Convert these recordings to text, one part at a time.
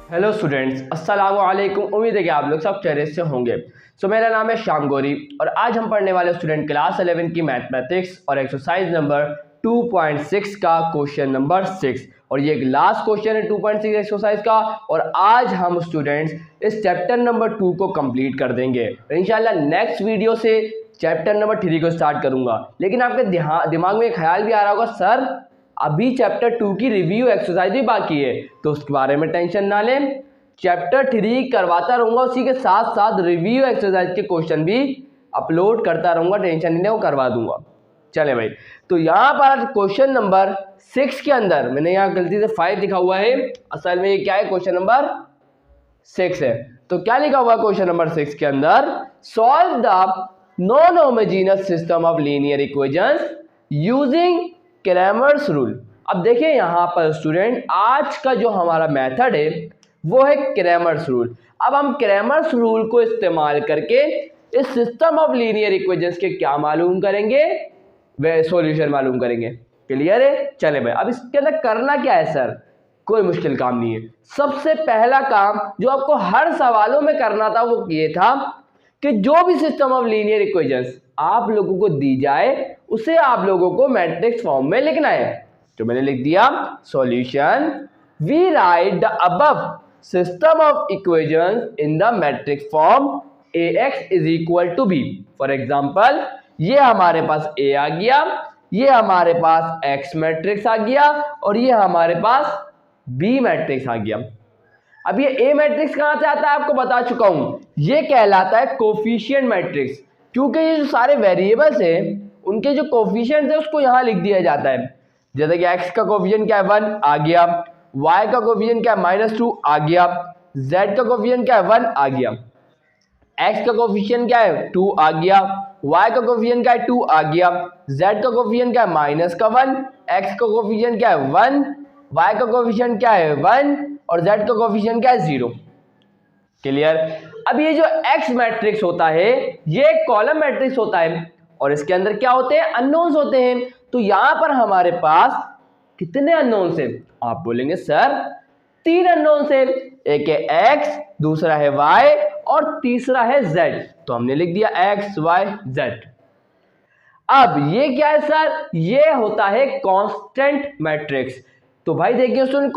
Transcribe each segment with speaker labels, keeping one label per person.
Speaker 1: Hello students, अस्सलाम वालेकुम। उम्मीद है कि आप लोग सब खैरियत से होंगे। मेरा नाम है श्याम गौरी और आज हम पढ़ने वाले स्टूडेंट क्लास 11 की मैथमेटिक्स और एक्सरसाइज नंबर 2.6 का क्वेश्चन नंबर 6। और ये एक लास्ट क्वेश्चन है 2.6 एक्सरसाइज का। और आज हम स्टूडेंट्स इस चैप्टर नंबर 2 को कंप्लीट कर देंगे। इंशाल्लाह नेक्स्ट वीडियो से चैप्टर नंबर 3 को स्टार्ट करूंगा। लेकिन आपके दिमाग में ख्याल भी आ रहा होगा, सर अभी चैप्टर 2 की रिव्यू एक्सरसाइज भी बाकी है, तो उसके बारे में टेंशन ना लें। चैप्टर 3 करवाता रहूंगा, उसी के साथ साथ रिव्यू एक्सरसाइज के क्वेश्चन भी अपलोड करता रहूंगा, टेंशन नहीं, वो करवा दूंगा। चले भाई, तो यहाँ पर क्वेश्चन नंबर 6 के अंदर मैंने यहाँ गलती से 5 लिखा हुआ है, असल में ये क्या है, क्वेश्चन नंबर 6 है। तो क्या लिखा हुआ है क्वेश्चन नंबर 6 के अंदर? Solve the non homogeneous system of linear equations using Cramer's rule. अब देखिए यहाँ पर स्टूडेंट, आज का जो हमारा मेथड है वो है क्रैमर्स रूल। अब हम क्रैमर्स रूल को इस्तेमाल करके इस सिस्टम ऑफ लीनियर इक्वेशंस के क्या मालूम करेंगे, वे सॉल्यूशन मालूम करेंगे। क्लियर है? चले भाई, अब इसके अंदर करना क्या है सर? कोई मुश्किल काम नहीं है। सबसे पहला काम जो आपको हर सवालों में करना था वो ये था कि जो भी सिस्टम ऑफ लीनियर इक्वेशंस आप लोगों को दी जाए उसे आप लोगों को मैट्रिक्स फॉर्म में लिखना है। तो मैंने लिख दिया solution, we write the above system of equations in the matrix form ax is equal to b। For example, ये हमारे पास a आ गया, ये हमारे पास x मैट्रिक्स आ गया और ये हमारे पास b मैट्रिक्स आ गया। अब ये a मैट्रिक्स कहां से आता है आपको बता चुका हूं, ये कहलाता है कोफिशिएंट मैट्रिक्स, क्योंकि ये जो सारे वेरिएबल्स हैं उनके जो कोफिशिएंट्स है उसको यहां लिख दिया जाता है। जैसे कि x का कोफिशिएंट क्या है 1 आ गया, y का कोफिशिएंट क्या है -2 आ गया, z का कोफिशिएंट क्या है 1 आ गया, x का कोफिशिएंट क्या है 2 आ गया, y का कोफिशिएंट क्या है 2 आ गया, z का कोफिशिएंट क्या है -1, x का कोफिशिएंट क्या है 1, y का कोफिशिएंट क्या है 1 और z का कोफिशिएंट क्या है 0। क्लियर? अब ये जो x मैट्रिक्स होता है ये एक कॉलम मैट्रिक्स होता है और इसके अंदर क्या होते हैं, अननोन्स होते हैं। तो यहां पर हमारे पास कितने अननोन्स हैं? आप बोलेंगे सर 3 अननोन्स हैं, एक है x, दूसरा है y और तीसरा है z। तो हमने लिख दिया x y z। अब ये क्या है सर? ये होता है कांस्टेंट मैट्रिक्स। तो भाई देखिए स्टूडेंट,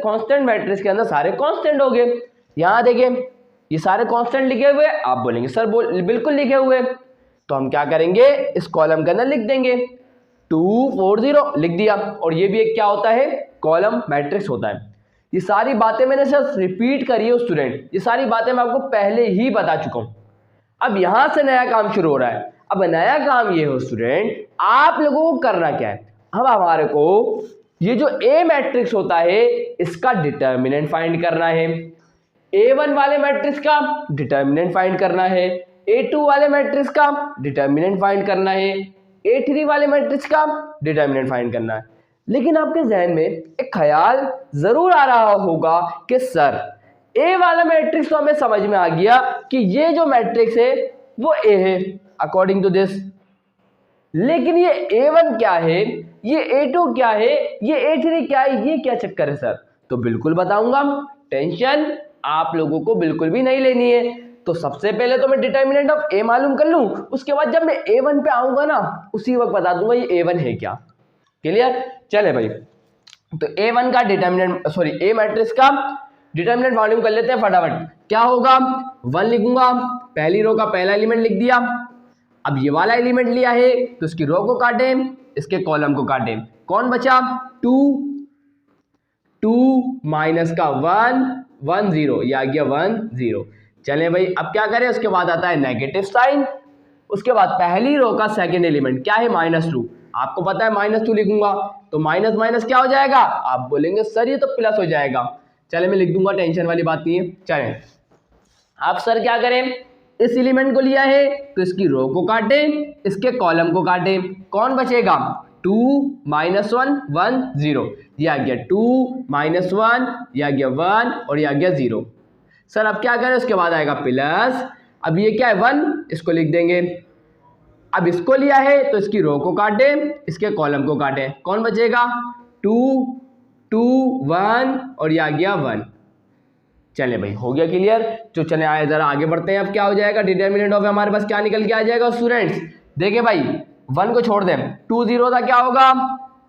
Speaker 1: कांस्टेंट मैट्रिक्स के अंदर सारे कांस्टेंट हो गए। यहां देखिए ये सारे कांस्टेंट लिखे हुए, आप बोलेंगे सर बिल्कुल लिखे हुए। तो हम क्या करेंगे, इस कॉलम के अंदर लिख देंगे 2 4 0 लिख दिया। और ये भी एक क्या होता है, कॉलम मैट्रिक्स होता है। ये सारी बातें मैंने सिर्फ रिपीट करी है स्टूडेंट, ये सारी बातें मैं आपको पहले ही बता चुका हूं। अब यहां से नया काम शुरू हो रहा है। अब नया काम ये हो स्टूडेंट, आप लोगों को करना क्या है, अब हमारे को ये जो ए मैट्रिक्स होता है इसका डिटर्मिनेंट फाइंड करना है, A1 वाले मैट्रिक्स का डिटर्मिनेंट फाइंड करना है, A2 वाले मैट्रिक्स का डिटर्मिनेंट फाइंड करना है, A3 वाले मैट्रिक्स का डिटर्मिनेंट फाइंड करना है। लेकिन आपके जहन में एक ख्याल जरूर आ रहा होगा कि सर A वाला मैट्रिक्स तो हमें समझ में आ गया कि ये जो मैट्रिक्स है वो A है अकॉर्डिंग टू दिस, लेकिन ये A1 क्या है, ये A2 क्या है, ये A3 क्या है, ये क्या चक्कर है सर? तो बिल्कुल बताऊंगा, टेंशन आप लोगों को बिल्कुल भी नहीं लेनी है। तो सबसे पहले तो मैं डिटर्मिनेंट ऑफ A मालूम कर लूं, उसके बाद जब मैं A1 पे आऊंगा ना उसी वक्त बता दूंगा ये A1 है क्या। क्लियर? चले भाई, तो A1 का डिटर्मिनेंट A मैट्रिक्स का डिटर्मिनेंट मालूम कर लेते हैं फटाफट। क्या होगा, 1 लिखूंगा, पहली रो का पहला एलिमेंट लिख दिया। अब ये वाला एलिमेंट लिया है तो इसकी रो को काटें, इसके कॉलम को काटें, कौन बचा 2 माइनस का 1 1 0, ये आ गया 1 0। चलें भाई, अब क्या करें, उसके बाद आता है नेगेटिव साइन, उसके बाद पहली रो का सेकंड एलिमेंट क्या है -2, आपको पता है -2 लिखूंगा तो माइनस माइनस क्या हो जाएगा, आप बोलेंगे सर ये तो प्लस हो जाएगा। चले मैं लिख दूंगा, टेंशन वाली बात नहीं है। चलें आप सर क्या करें, इस एलिमेंट को लिया है तो इसकी रो को काटें, इसके कॉलम को काटें, कौन बचेगा 2 -1 1 0, ये आ गया 2 -1, ये आ गया 1 और ये आ गया 0। सर अब क्या करें, उसके बाद आएगा प्लस, अब ये क्या है 1, इसको लिख देंगे। अब इसको लिया है तो इसकी रो को काटें, इसके कॉलम को काटें, कौन बचेगा 2 2 1 और ये आ गया 1। चलिए भाई हो गया क्लियर। तो चले आए जरा आगे बढ़ते हैं। अब क्या हो जाएगा, डिटर्मिनेंट ऑफ हमारे पास क्या निकल के आ जाएगा स्टूडेंट्स। देखिए भाई 1 को छोड़ दें, 2 0 था, क्या होगा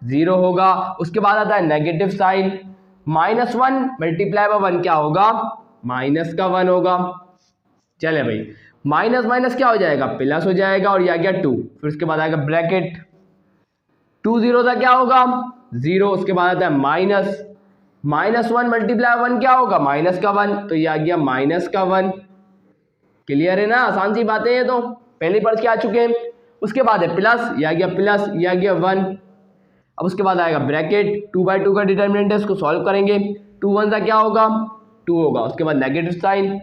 Speaker 1: 0 होगा। उसके बाद आता है नेगेटिव साइन, -1 मल्टीप्लाई बाय 1 क्या होगा, माइनस का 1 होगा। चले भाई माइनस माइनस क्या हो जाएगा, प्लस हो जाएगा, और ये आ गया 2। फिर उसके बाद आएगा ब्रैकेट, 2 0 था, क्या होगा 0। उसके बाद आता है -1 मल्टीप्लाई 1 क्या होगा, माइनस का 1, तो ये आ गया माइनस का 1। क्लियर है ना, आसान सी बातें हैं, तो पहले पढ़ के आ चुके हैं। उसके बाद है प्लस, ये आ गया प्लस, ये आ गया 1। अब उसके बाद आएगा ब्रैकेट, 2/2 का डिटर्मिनेंट है, इसको सॉल्व करेंगे। 2 1 का क्या होगा 2 होगा। उसके बाद नेगेटिव साइन,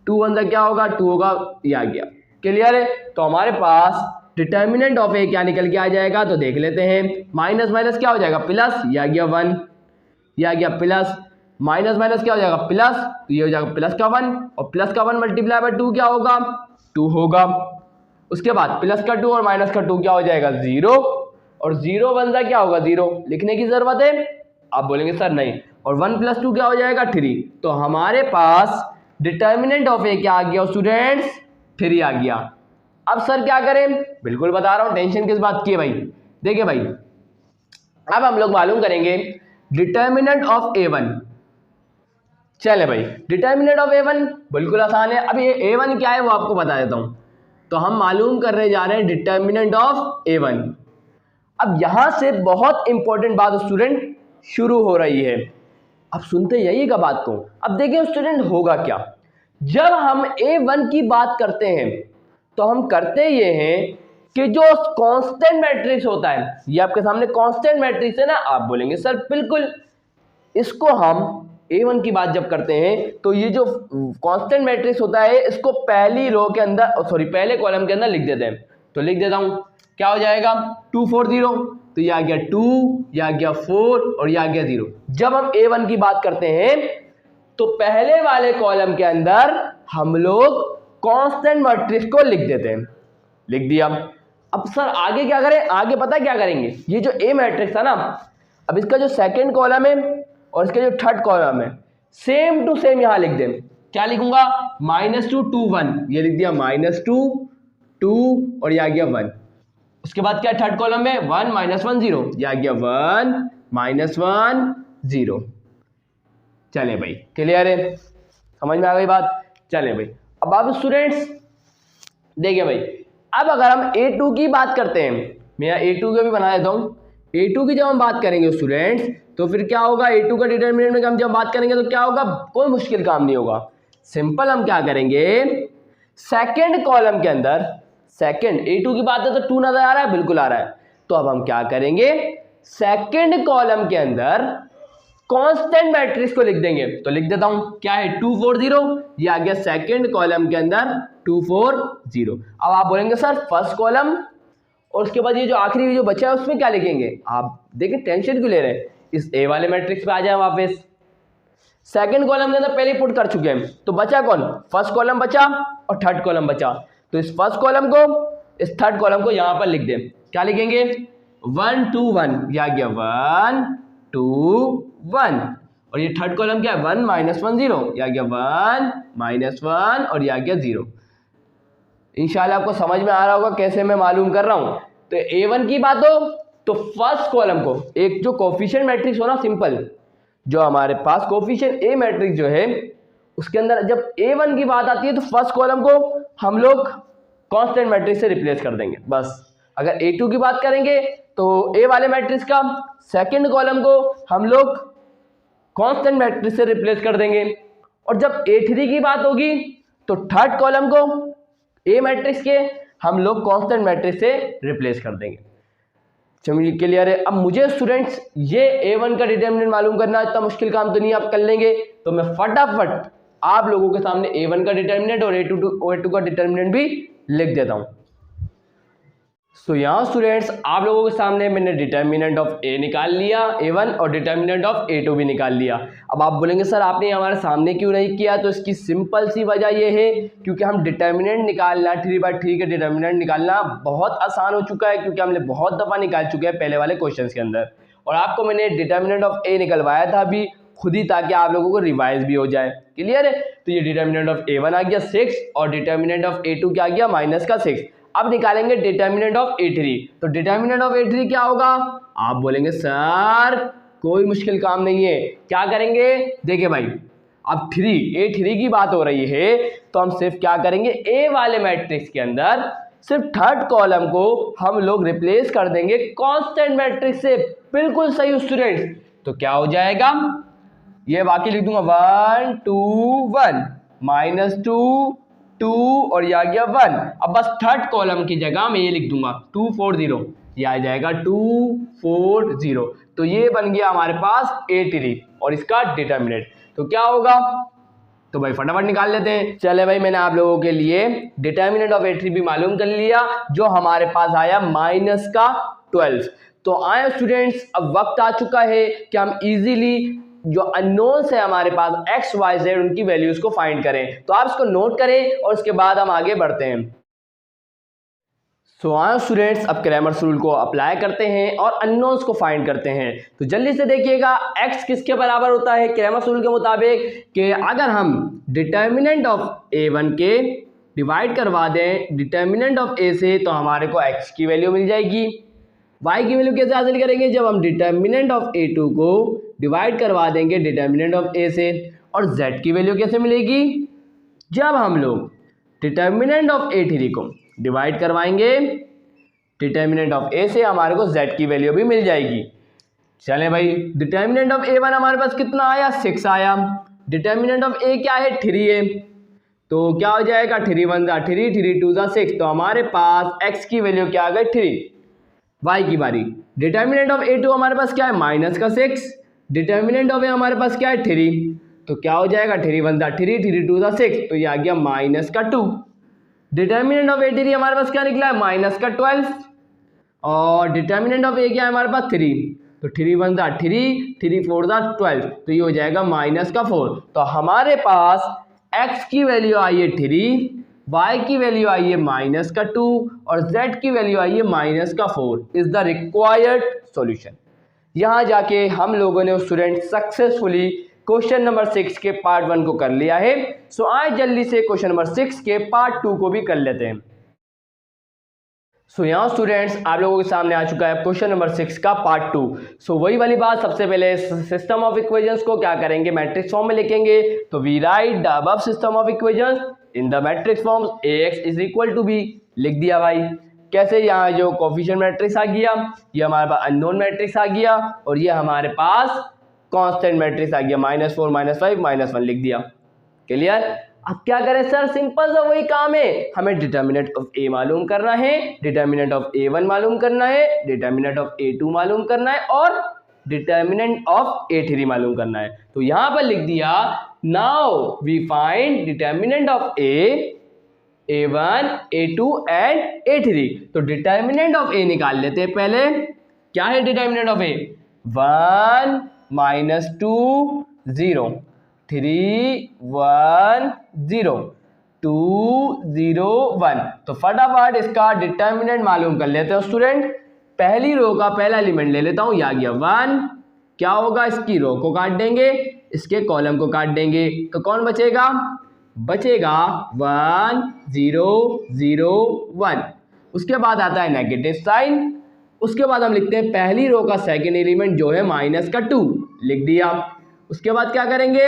Speaker 1: 2 1 का क्या होगा 2 होगा, ये आ गया। क्लियर है, तो हमारे पास डिटर्मिनेंट ऑफ ए क्या निकल के आ जाएगा, तो देख लेते हैं। माइनस माइनस क्या हो जाएगा प्लस, ये आ गया 1, ये आ गया प्लस, माइनस माइनस क्या हो जाएगा प्लस, तो ये हो जाएगा प्लस का 1, और प्लस का 1 मल्टीप्लाई बाय 2 क्या होगा 2 होगा। उसके बाद प्लस का 2 और माइनस का 2 क्या हो जाएगा 0, और 0 1 का क्या होगा 0, लिखने की जरूरत है। आप बोलेंगे सर नहीं, और 1 + 2 क्या हो जाएगा 3। तो हमारे पास डिटर्मिनेंट ऑफ ए क्या आ गया स्टूडेंट्स, 3 आ गया। अब सर क्या करें, बिल्कुल बता रहा हूं, टेंशन किस बात की है भाई। देखिए भाई अब हम लोग मालूम करेंगे डिटर्मिनेंट ऑफ A1। चले भाई डिटर्मिनेंट ऑफ A1 बिल्कुल आसान है। अब ये A1 क्या है वो आपको बता देता हूं। तो हम मालूम करने जा रहे हैं डिटर्मिनेंट ऑफ A1। अब यहां से बहुत इंपॉर्टेंट बात स्टूडेंट शुरू हो रही है। अब सुनते जाइएगा बात को। अब देखिए स्टूडेंट होगा क्या, जब हम A1 की बात करते हैं तो हम करते ये हैं कि जो कांस्टेंट मैट्रिक्स होता है, ये आपके सामने कांस्टेंट मैट्रिक्स है ना, आप बोलेंगे सर बिल्कुल, इसको हम A1 की बात जब करते हैं तो ये जो कांस्टेंट मैट्रिक्स होता है इसको पहली रो के अंदर, सॉरी पहले कॉलम के अंदर लिख देते हैं। तो लिख देता हूं, क्या हो जाएगा 2 4 0, तो ये आ गया 2, ये आ गया 4 और ये आ गया 0। जब हम A1 की बात करते हैं तो पहले वाले कॉलम के अंदर हम लोग कांस्टेंट मैट्रिक्स को लिख देते हैं। लिख दिया। अब सर आगे क्या करें, आगे पता है क्या करेंगे, ये जो A मैट्रिक्स था ना, अब इसका जो सेकंड कॉलम है और इसका जो थर्ड कॉलम है सेम टू सेम यहां लिख दें। क्या लिखूंगा -2 2 1, ये लिख दिया -2 2 और ये आ गया 1। उसके बाद क्या थर्ड कॉलम में 1 -1 0, ये आ गया 1 -1 0। चले भाई क्लियर है, समझ में आ गई बात। चले भाई अब आप स्टूडेंट्स देखिए भाई, अब अगर हम A2 की बात करते हैं, मैं यहाँ A2 को भी बना देता हूँ। A2 की जब हम बात करेंगे स्टूडेंट्स तो फिर क्या होगा, A2 का डिटर्मिनेंट में हम जब बात करेंगे तो क्या होगा, कोई मुश्किल काम नहीं होगा। सिंपल हम क्या करेंगे, सेकंड कॉलम के अंदर, सेकंड A2 की बात है तो 2 नजर आ रहा है, बिल्कुल आ रहा है। तो अब हम क्या करेंगे, सेकंड कॉलम के अंदर कांस्टेंट मैट्रिक्स को लिख देंगे। तो लिख देता हूं, क्या है 2 4 0, ये आ गया सेकंड कॉलम के अंदर 2 4 0। अब आप बोलेंगे सर फर्स्ट कॉलम और उसके बाद ये जो आखिरी जो बचा है उसमें क्या लिखेंगे। आप देखिए टेंशन क्यों ले रहे हैं, इस ए वाले मैट्रिक्स पे आ जाए वापस। सेकंड कॉलम के अंदर पहले पुट कर चुके हैं, तो बचा कौन, फर्स्ट कॉलम बचा और थर्ड कॉलम बचा। तो इस फर्स्ट कॉलम को, इस थर्ड कॉलम को यहां पर लिख दें। क्या लिखेंगे 1 2 1, ये आ गया 1 2 1, और ये थर्ड कॉलम क्या है 1 -1 0, ये आ गया 1 -1 और ये आ गया 0। इंशाल्लाह आपको समझ में आ रहा होगा कैसे मैं मालूम कर रहा हूं। तो A1 की बात हो तो फर्स्ट कॉलम को, एक जो कोफिशिएंट मैट्रिक्स हो ना, सिंपल जो हमारे पास कोफिशिएंट A मैट्रिक्स जो है उसके अंदर जब A1 की बात आती है तो फर्स्ट कॉलम को हम लोग कांस्टेंट मैट्रिक्स से रिप्लेस कर देंगे बस। अगर A2 की बात करेंगे तो A वाले मैट्रिक्स का सेकंड कॉलम को हम लोग कांस्टेंट मैट्रिक्स से रिप्लेस कर देंगे, और जब A3 की बात होगी तो थर्ड कॉलम को A मैट्रिक्स के हम लोग कांस्टेंट मैट्रिक्स से रिप्लेस कर देंगे। चलिए क्लियर है। अब मुझे स्टूडेंट्स ये A1 का डिटर्मिनेंट मालूम करना इतना मुश्किल काम तो नहीं, आप कर लेंगे। तो मैं फटाफट आप लोगों के सामने A1 का डिटर्मिनेंट और A2 का डिटर्मिनेंट भी लिख देता हूं। तो यहाँ स्टूडेंट्स आप लोगों के सामने मैंने डिटर्मिनेंट ऑफ A निकाल लिया, A1, और डिटर्मिनेंट ऑफ A2 भी निकाल लिया। अब आप बोलेंगे सर आपने हमारे सामने क्यों नहीं किया, तो इसकी सिंपल सी वजह ये है क्योंकि हम डिटर्मिनेंट निकालना 3/3 के डिटर्मिनेंट निकालना बहुत आसान हो चुका है, क्योंकि हमने बहुत दफ़ा निकाल चुके हैं पहले वाले क्वेश्चन के अंदर। और आपको मैंने डिटर्मिनेंट ऑफ A निकलवाया था अभी खुद ही, ताकि आप लोगों को रिवाइज भी हो जाए। क्लियर है? तो ये डिटर्मिनेंट ऑफ A1 आ गया 6 और डिटर्मिनेंट ऑफ A2 क्या आ गया माइनस का 6। अब निकालेंगे डिटर्मिनेंट ऑफ A3। तो डिटर्मिनेंट ऑफ A3 क्या होगा? आप बोलेंगे सर कोई मुश्किल काम नहीं है, क्या करेंगे? देखिए भाई, अब A3 की बात हो रही है तो हम सिर्फ क्या करेंगे, A वाले मैट्रिक्स के अंदर सिर्फ थर्ड कॉलम को हम लोग रिप्लेस कर देंगे कांस्टेंट मैट्रिक्स से। बिल्कुल सही स्टूडेंट्स। तो क्या हो जाएगा, ये बाकी लिख दूंगा 1 2 1 -2 2 और ये आ गया 1। अब बस थर्ड कॉलम की जगह मैं ये लिख दूंगा 2 4 0, ये आ जाएगा 2 4 0। तो ये बन गया हमारे पास A3 और इसका डिटर्मिनेंट। तो क्या होगा, तो भाई फटाफट निकाल लेते हैं। चले भाई, मैंने आप लोगों के लिए डिटर्मिनेंट ऑफ A3 भी मालूम कर लिया, जो हमारे पास आया माइनस का 12। तो आए स्टूडेंट्स, अब वक्त आ चुका है कि हम इजीली जो अननोन्स है हमारे पास x y z उनकी वैल्यूज को फाइंड करें। तो आप इसको नोट करें और उसके बाद हम आगे बढ़ते हैं। सो आए स्टूडेंट्स, अब क्रैमर्स रूल को अप्लाई करते हैं और अननोन्स को फाइंड करते हैं। तो जल्दी से देखिएगा, x किसके बराबर होता है क्रैमर्स रूल के मुताबिक कि अगर हम डिटर्मिनेंट ऑफ A1 के डिवाइड करवा दें डिटर्मिनेंट ऑफ A से, तो हमारे को x की वैल्यू मिल जाएगी। y की वैल्यू कैसे हासिल करेंगे, जब हम डिटर्मिनेंट ऑफ A2 को डिवाइड करवा देंगे डिटर्मिनेंट ऑफ A से। और z की वैल्यू कैसे मिलेगी, जब हम लोग डिटर्मिनेंट ऑफ A3 को डिवाइड करवाएंगे डिटर्मिनेंट ऑफ A से, हमारे को z की वैल्यू भी मिल जाएगी। चलें भाई, डिटर्मिनेंट ऑफ A1 हमारे पास कितना आया, 6 आया। डिटर्मिनेंट ऑफ A क्या है, 3 है। तो क्या हो जाएगा, 3 1 3 3 2 6। तो हमारे पास x की वैल्यू क्या आ गई, 3। y की बारी, डिटर्मिनेंट ऑफ A2 हमारे पास क्या है, माइनस का 6। डिटर्मिनेंट ऑफ A हमारे पास क्या है, 3। तो क्या हो जाएगा, 3 1 3 3 2 6। तो ये आ गया माइनस का 2। डिटर्मिनेंट ऑफ A3 हमारे पास क्या निकला है, माइनस का 12। और डिटर्मिनेंट ऑफ A क्या है हमारे पास, 3। तो 3 1 3 3 4 12। तो ये हो जाएगा माइनस का 4। तो हमारे पास x की वैल्यू आई है 3, y की वैल्यू आई है माइनस का 2 और z की वैल्यू आई है माइनस का 4 इज द रिक्वायर्ड सॉल्यूशन। यहाँ जाके हम लोगों ने स्टूडेंट सक्सेसफुली क्वेश्चन नंबर 6 के पार्ट 1 को कर लिया है। सो आज जल्दी से क्वेश्चन नंबर 6 के पार्ट 2 को भी कर लेते हैं। सो यहाँ स्टूडेंट्स आप लोगों के सामने आ चुका है क्वेश्चन नंबर 6 का पार्ट 2। सो वही वाली बात, सबसे पहले सिस्टम ऑफ इक्वेशंस को क्या करेंगे, मैट्रिक्स फॉर्म में लिखेंगे। तो we write the above system of equations in the matrix form ax is equal to b। लिख दिया भाई। कैसे, यहाँ जो कोफिशिएंट मैट्रिक्स आ गया, ये हमारे पास अननोन मैट्रिक्स आ गया और ये हमारे पास कांस्टेंट मैट्रिक्स आ गया -4 -5 -1 लिख दिया। क्लियर? अब क्या करें सर, सिंपल सा वही काम है, हमें डिटर्मिनेंट ऑफ A मालूम करना है, डिटर्मिनेंट ऑफ A1 मालूम करना है, डिटर्मिनेंट ऑफ A2 मालूम करना है और डिटर्मिनेंट ऑफ A3 मालूम करना है। तो यहां पर लिख दिया, now we find determinant of A1 A2 and A3। तो डिटर्मिनेंट ऑफ A निकाल लेते हैं पहले। क्या है डिटर्मिनेंट ऑफ A, 1 -2 0 3 1 0 2 0 1। तो फटाफट इसका डिटर्मिनेंट मालूम कर लेते हैं स्टूडेंट। पहली रो का पहला एलिमेंट ले लेता हूं, ये आ गया 1। क्या होगा, इसकी रो को काट देंगे, इसके कॉलम को काट देंगे, तो कौन बचेगा, बचेगा 1 0 0 1। उसके बाद आता है नेगेटिव साइन। उसके बाद हम लिखते हैं पहली रो का सेकंड एलिमेंट जो है माइनस का 2, लिख दिया। उसके बाद क्या करेंगे,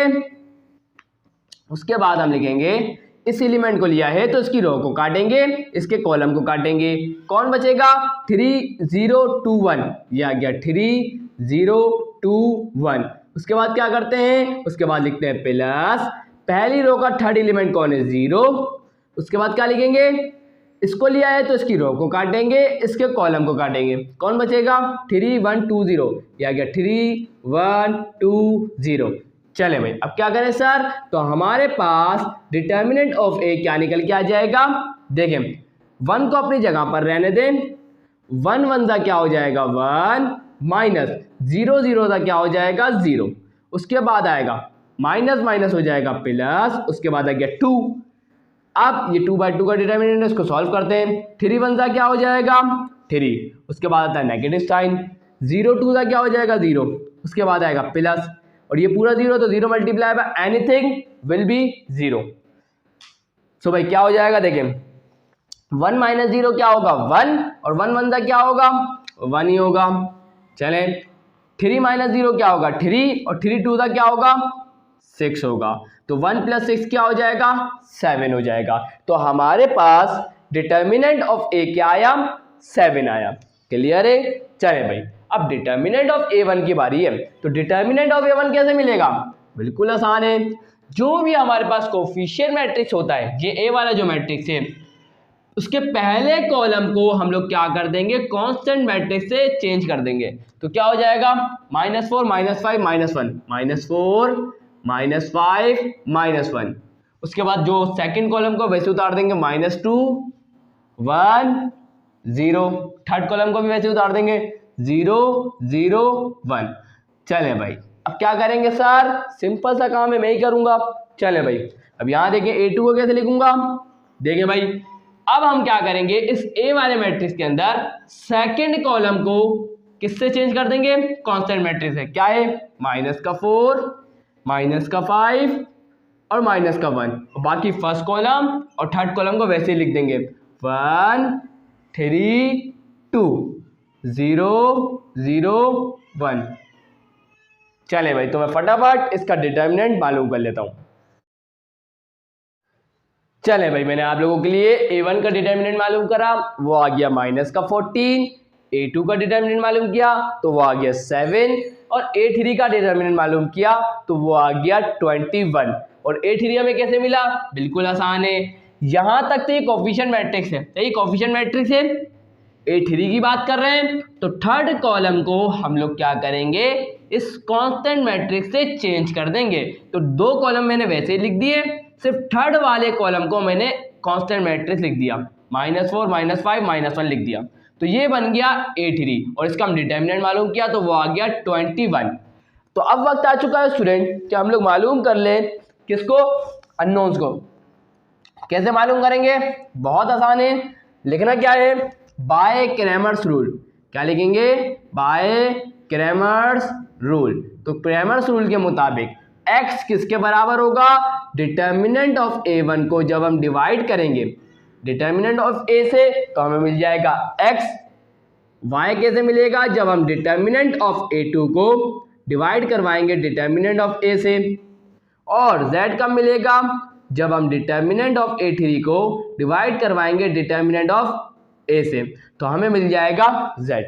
Speaker 1: उसके बाद हम लिखेंगे इस एलिमेंट को लिया है तो इसकी रो को काटेंगे, इसके कॉलम को काटेंगे, कौन बचेगा 3 0 2 1। ये आ गया 3 0 2 1। उसके बाद क्या करते हैं, उसके बाद लिखते हैं प्लस पहली रो का थर्ड एलिमेंट कौन है, 0। उसके बाद क्या लिखेंगे, इसको लिया है तो इसकी रो को काटेंगे, इसके कॉलम को काटेंगे, कौन बचेगा 3 1 2 0। ये आ गया 3 1 2 0। चले भाई, अब क्या करें सर, तो हमारे पास डिटर्मिनेंट ऑफ A क्या निकल के आ जाएगा, देखें 1 को अपनी जगह पर रहने दें, 1 1 सा क्या हो जाएगा 1 माइनस 0 0 सा क्या हो जाएगा 0। उसके बाद आएगा माइनस माइनस हो जाएगा प्लस, उसके बाद आ गया 2। अब ये 2/2 का डिटर्मिनेंट, इसको सॉल्व करते हैं। 3 1 सा क्या हो जाएगा 3। उसके बाद आता है नेगेटिव साइन, 0 2 सा क्या हो जाएगा 0। उसके बाद आएगा प्लस और ये पूरा 0 तो 0 multiply by anything will be 0। सो भाई क्या हो जाएगा, देखें 1 माइनस 0 क्या होगा 1, और 1 1 क्या होगा 1 ही होगा। चलें 3 माइनस 0 क्या होगा 3, और 3 2 क्या होगा 6 होगा। तो 1 प्लस 6 क्या हो जाएगा 7 हो जाएगा। तो हमारे पास डिटर्मिनेंट ऑफ ए क्या आया 7 आया। क्लियर है। चले भाई अब डिटर्मिनेंट ऑफ A1 की बारी है। तो डिटर्मिनेंट ऑफ A1 कैसे मिलेगा, बिल्कुल आसान है। जो भी हमारे पास कोफिशिएंट मैट्रिक्स होता है, ये ए वाला जो मैट्रिक्स है, उसके पहले कॉलम को हम लोग क्या कर देंगे कांस्टेंट मैट्रिक्स से चेंज कर देंगे। तो क्या हो जाएगा -4 -5 -1 -4 -5 -1। उसके बाद जो सेकंड कॉलम को वैसे उतार देंगे -2 1 0, थर्ड कॉलम को भी वैसे उतार देंगे 0 0 1। चलें भाई अब क्या करेंगे सर, सिंपल सा काम है, मैं ही करूंगा। चलें भाई अब यहां देखें A2 को कैसे लिखूंगा, देखें भाई अब हम क्या करेंगे इस A वाले मैट्रिक्स के अंदर सेकंड कॉलम को किससे चेंज कर देंगे कांस्टेंट मैट्रिक्स है, क्या है -4 -5 और -1। बाकी फर्स्ट कॉलम और थर्ड कॉलम को वैसे ही लिख देंगे 1 3 2 0 0 1। चले भाई तो मैं फटाफट इसका डिटर्मिनेंट मालूम कर लेता हूं। चले भाई मैंने आप लोगों के लिए A1 का डिटर्मिनेंट मालूम करा, वो आ गया -14। A2 का डिटर्मिनेंट मालूम किया तो वो आ गया 7, और A3 का डिटर्मिनेंट मालूम किया तो वो आ गया 21। और A3 हमें कैसे मिला, बिल्कुल आसान है। यहां तक तो ये कोफिशिएंट मैट्रिक्स है, तो ये कोफिशिएंट मैट्रिक्स है, A3 की बात कर रहे हैं। तो थर्ड कॉलम को हम लोग क्या करेंगे इस कांस्टेंट मैट्रिक्स से चेंज कर देंगे। तो दो कॉलम मैंने वैसे ही लिख दिए, सिर्फ थर्ड वाले कॉलम को मैंने कांस्टेंट मैट्रिक्स लिख दिया, -4 -5 -1 लिख दिया। तो ये बन गया A3, और इसका हम डिटर्मिनेंट मालूम किया तो वो आ गया 21। तो अब वक्त आ चुका है स्टूडेंट कि हम लोग मालूम कर लें किसको, अननोन्स को। कैसे मालूम करेंगे, बहुत आसान है। लिखना क्या है, बाय क्रैमर्स रूल। क्या लिखेंगे, बाय क्रैमर्स रूल। तो क्रैमर्स रूल के मुताबिक x किसके बराबर होगा, डिटर्मिनेंट ऑफ A1 को जब हम डिवाइड करेंगे डिटर्मिनेंट ऑफ A से तो हमें मिल जाएगा x। y कैसे मिलेगा, जब हम डिटर्मिनेंट ऑफ A2 को डिवाइड करवाएंगे डिटर्मिनेंट ऑफ A से। और z कब मिलेगा, जब हम डिटर्मिनेंट ऑफ A3 को डिवाइड करवाएंगे डिटर्मिनेंट ऑफ A से, तो हमें मिल जाएगा z।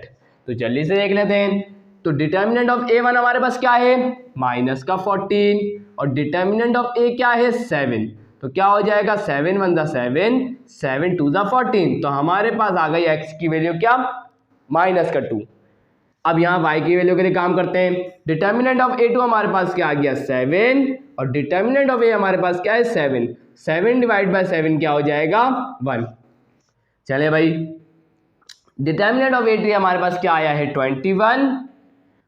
Speaker 1: तो जल्दी से देख लेते हैं। तो डिटर्मिनेंट ऑफ A1 हमारे पास क्या है -14, और डिटर्मिनेंट ऑफ A क्या है 7। तो क्या हो जाएगा 7 1 7 7 2 14। तो हमारे पास आ गई x की वैल्यू क्या -2। अब यहाँ y की वैल्यू के लिए काम करते हैं। डिटर्मिनेंट ऑफ A2 हमारे पास क्या आ गया 7, और डिटर्मिनेंट ऑफ A हमारे पास क्या है 7। 7 डिवाइड बाय 7 क्या हो जाएगा 1। चले भाई डिटर्मिनेंट ऑफ A3 हमारे पास क्या आया है 21,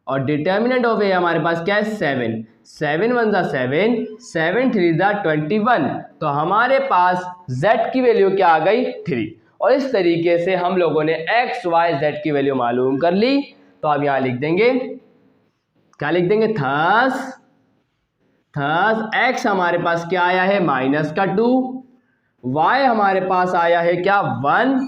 Speaker 1: और डिटर्मिनेंट ऑफ A हमारे पास क्या है 7। 7 1 7 7 3 21। तो हमारे पास z की वैल्यू क्या आ गई 3। और इस तरीके से हम लोगों ने x y z की वैल्यू मालूम कर ली। तो अब यहाँ लिख देंगे, क्या लिख देंगे, थस x हमारे पास क्या आया है -2, y हमारे पास आया है क्या 1,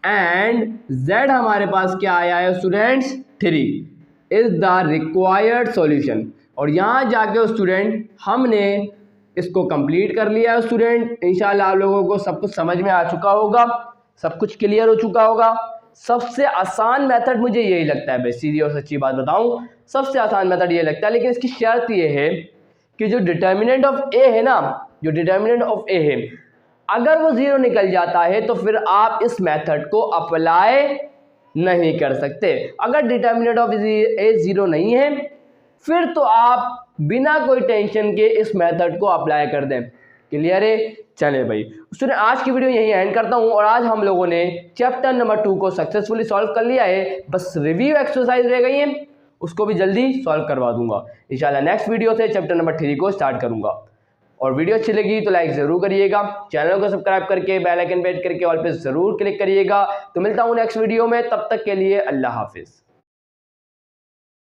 Speaker 1: एंड z हमारे पास क्या आया है students 3 is the required solution. और यहाँ जाके स्टूडेंट हमने इसको कंप्लीट कर लिया है। स्टूडेंट इंशाल्लाह आप लोगों को सब कुछ समझ में आ चुका होगा, सब कुछ क्लियर हो चुका होगा। सबसे आसान मेथड मुझे यही लगता है भाई, सीधी और सच्ची बात बताऊं, सबसे आसान मेथड ये लगता है। लेकिन इसकी शर्त ये है कि जो डिटर्मिनेंट ऑफ ए है ना, जो डिटर्मिनेंट ऑफ ए है, अगर वो 0 निकल जाता है तो फिर आप इस मेथड को अप्लाई नहीं कर सकते। अगर डिटर्मिनेंट ऑफ ए 0 नहीं है फिर तो आप बिना कोई टेंशन के इस मेथड को अप्लाई कर दें। क्लियर है। चले भाई स्टूडेंट आज की वीडियो यही एंड करता हूं। और आज हम लोगों ने चैप्टर नंबर 2 को सक्सेसफुली सॉल्व कर लिया है, बस रिव्यू एक्सरसाइज रह गई है, उसको भी जल्दी सॉल्व करवा दूंगा इंशाल्लाह। नेक्स्ट वीडियो से चैप्टर नंबर 3 को स्टार्ट करूंगा। और वीडियो अच्छी लगी तो लाइक ज़रूर करिएगा, चैनल को सब्सक्राइब करके बेल आइकन पे हिट करके ऑल पे ज़रूर क्लिक करिएगा। तो मिलता हूँ नेक्स्ट वीडियो में, तब तक के लिए अल्लाह हाफिज़।